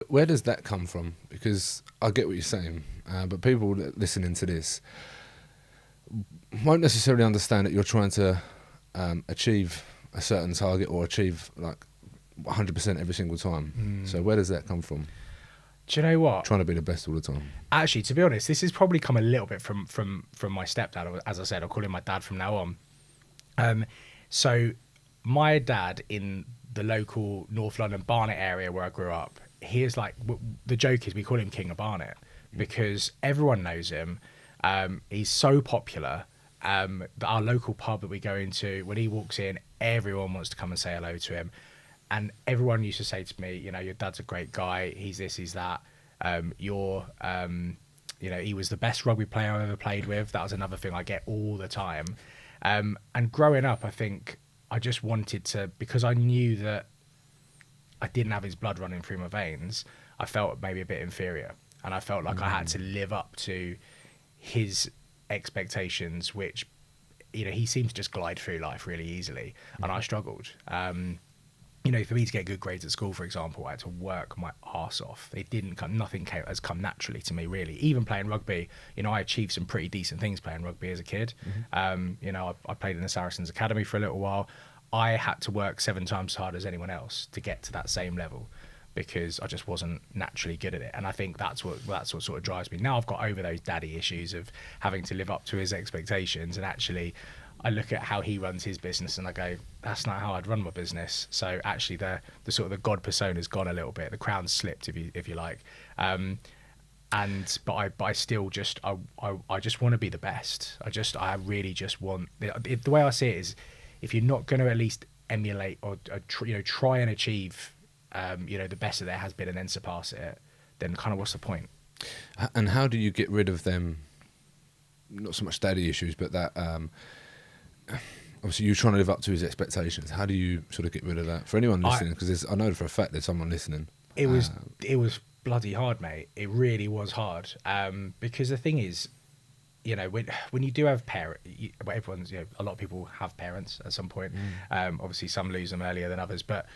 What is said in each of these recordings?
where does that come from? Because I get what you're saying, but people listening to this won't necessarily understand that you're trying to achieve a certain target or achieve like 100% every single time. So where does that come from? Do you know what? Trying to be the best all the time. Actually, to be honest, this has probably come a little bit from my stepdad. As I said, I'll call him my dad from now on. So my dad in the local North London Barnet area where I grew up, he is like, the joke is we call him King of Barnet because everyone knows him. He's so popular. Our local pub that we go into, when he walks in, everyone wants to come and say hello to him. And everyone used to say to me, you know, your dad's a great guy. He's this, he's that. You know, he was the best rugby player I've ever played with. That was another thing I get all the time. And growing up, I think I just wanted to, because I knew that I didn't have his blood running through my veins, I felt maybe a bit inferior. And I felt like I had to live up to his expectations, which, you know, he seemed to just glide through life really easily. And I struggled. You know, for me to get good grades at school, for example, I had to work my arse off. It didn't come, has come naturally to me, really. Even playing rugby, you know, I achieved some pretty decent things playing rugby as a kid. You know, I played in the Saracens Academy for a little while. I had to work 7 times as hard as anyone else to get to that same level because I just wasn't naturally good at it. And I think that's what sort of drives me. Now I've got over those daddy issues of having to live up to his expectations, and actually I look at how he runs his business and I go, that's not how I'd run my business. So actually the sort of the God persona's gone a little bit. The crown's slipped, if you like. But I still just, I just want to be the best. I really just want, the way I see it is, if you're not going to at least emulate or you know, try and achieve, you know, the best that there has been and then surpass it, then kind of what's the point? And how do you get rid of them, not so much daddy issues, but that, obviously you're trying to live up to his expectations. How do you sort of get rid of that? For anyone listening, because I know for a fact there's someone listening. It was bloody hard, mate. It really was hard. Because the thing is, you know, when you do have parents, everyone's, you know, a lot of people have parents at some point. Obviously some lose them earlier than others, but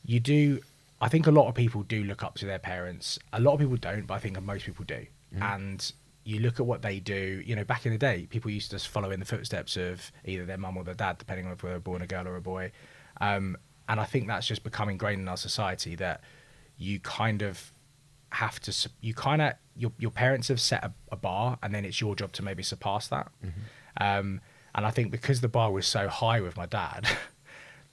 you do, I think a lot of people do look up to their parents. A lot of people don't, but I think most people do. And you look at what they do, you know, back in the day, people used to just follow in the footsteps of either their mum or their dad, depending on if they were born a girl or a boy. And I think that's just become ingrained in our society that you kind of have to, your parents have set a bar and then it's your job to maybe surpass that. And I think because the bar was so high with my dad,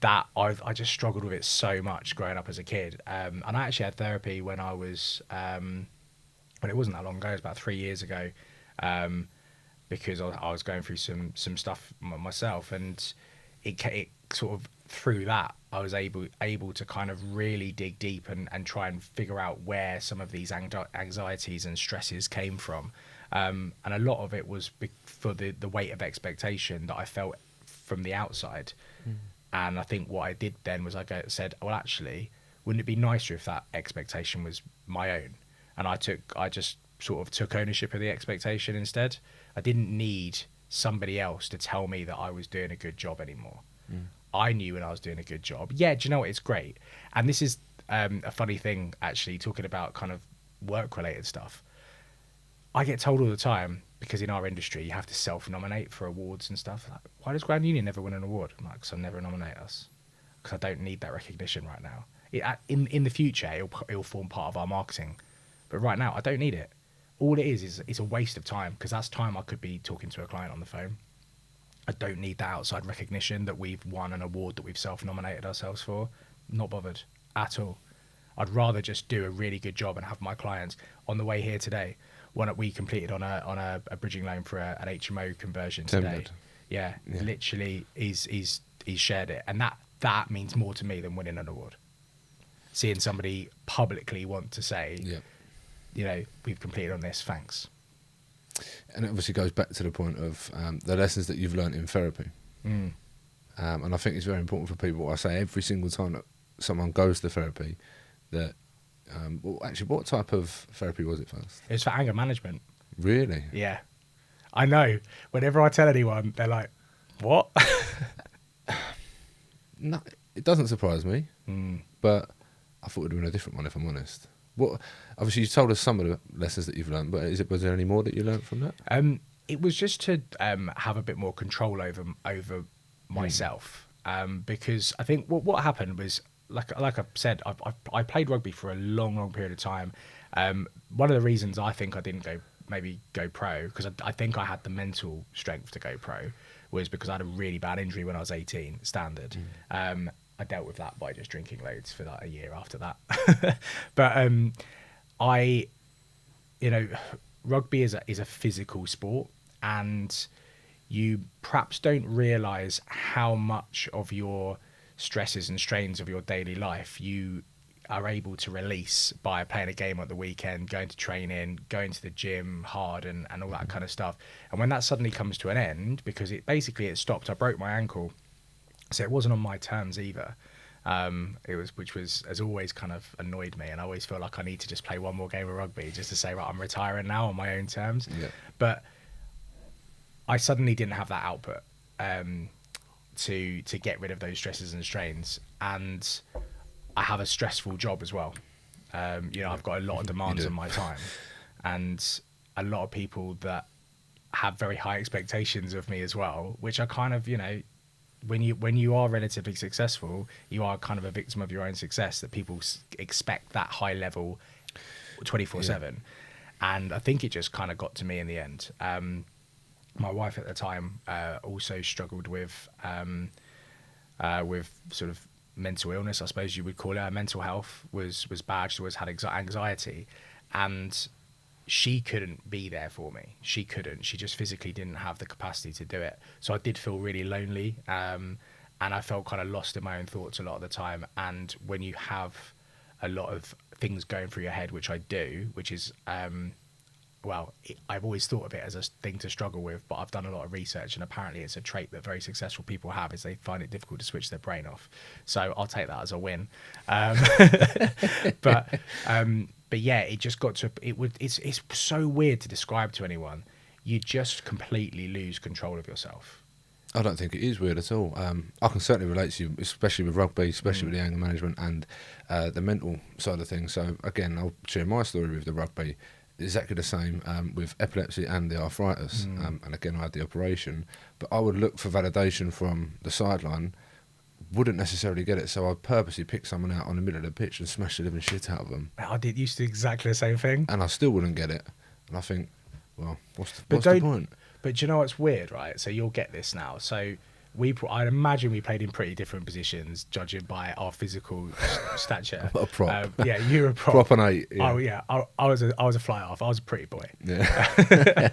that I just struggled with it so much growing up as a kid. And I actually had therapy when I was, but it wasn't that long ago, it was about 3 years ago, because I was going through some stuff myself, and it sort of, through that, I was able to kind of really dig deep and try and figure out where some of these anxieties and stresses came from. And a lot of it was for the weight of expectation that I felt from the outside. And I think what I did then was I said, well, actually, wouldn't it be nicer if that expectation was my own? And I just sort of took ownership of the expectation instead. I didn't need somebody else to tell me that I was doing a good job anymore. I knew when I was doing a good job. Yeah, do you know what? It's great. And this is a funny thing, actually, talking about kind of work-related stuff. I get told all the time, because in our industry, you have to self-nominate for awards and stuff. Like, why does Grand Union never win an award? I'm like, because I never nominate us. Because I don't need that recognition right now. In the future, it'll form part of our marketing. But right now, I don't need it. All it is it's a waste of time, because that's time I could be talking to a client on the phone. I don't need that outside recognition that we've won an award that we've self-nominated ourselves for. Not bothered at all. I'd rather just do a really good job and have my clients. On the way here today, one that we completed on a bridging loan for an HMO conversion today. Yeah, literally, he's shared it, and that means more to me than winning an award. Seeing somebody publicly want to say, you know, we've completed on this, thanks. And it obviously goes back to the point of the lessons that you've learned in therapy. And I think it's very important for people. I say every single time that someone goes to therapy, that, well, actually, what type of therapy was it first? It was for anger management. Really? Yeah. I know. Whenever I tell anyone, they're like, what? No, it doesn't surprise me, but I thought it would have been a different one, if I'm honest. What? Obviously, you told us some of the lessons that you've learned, but was there any more that you learned from that? It was just to have a bit more control over myself, because I think what happened was, like I said, I played rugby for a long period of time. One of the reasons I think I didn't go pro, because I think I had the mental strength to go pro, was because I had a really bad injury when I was 18, standard. I dealt with that by just drinking loads for like a year after that. But I, you know, rugby is a physical sport, and you perhaps don't realise how much of your stresses and strains of your daily life you are able to release by playing a game at the weekend, going to training, going to the gym hard, and all that kind of stuff. And when that suddenly comes to an end, because it stopped, I broke my ankle, so it wasn't on my terms either. Which has always kind of annoyed me, and I always feel like I need to just play one more game of rugby just to say, right, I'm retiring now on my own terms. Yeah. But I suddenly didn't have that output to get rid of those stresses and strains, and I have a stressful job as well. I've got a lot of demands on my time, and a lot of people that have very high expectations of me as well, which are kind of, when you are relatively successful, you are kind of a victim of your own success, that people expect that high level 24/7. And I think it just kind of got to me in the end. My wife at the time also struggled with sort of mental illness, I suppose you would call it. Her mental health was bad. She always had anxiety, and she couldn't be there for me. She just physically didn't have the capacity to do it. So I did feel really lonely, and I felt kind of lost in my own thoughts a lot of the time. And when you have a lot of things going through your head, which I do, which is I've always thought of it as a thing to struggle with, but I've done a lot of research, and apparently it's a trait that very successful people have, is they find it difficult to switch their brain off. So I'll take that as a win. But yeah, it just got to it's so weird to describe to anyone. You just completely lose control of yourself. I don't think it is weird at all. I can certainly relate to you, especially with rugby, especially with the anger management and the mental side of things. So again, I'll share my story with the rugby. Exactly the same with epilepsy and the arthritis. And again, I had the operation, but I would look for validation from the sideline, wouldn't necessarily get it, so I'd purposely pick someone out on the middle of the pitch and smash the living shit out of them. I used to do exactly the same thing. And I still wouldn't get it. And I think, well, what's the point? But do you know what's weird, right? So you'll get this now. So I'd imagine we played in pretty different positions, judging by our physical stature. A prop. Yeah, you're a prop. Prop and 8. Yeah. Oh yeah, I was a fly half. I was a pretty boy. Yeah.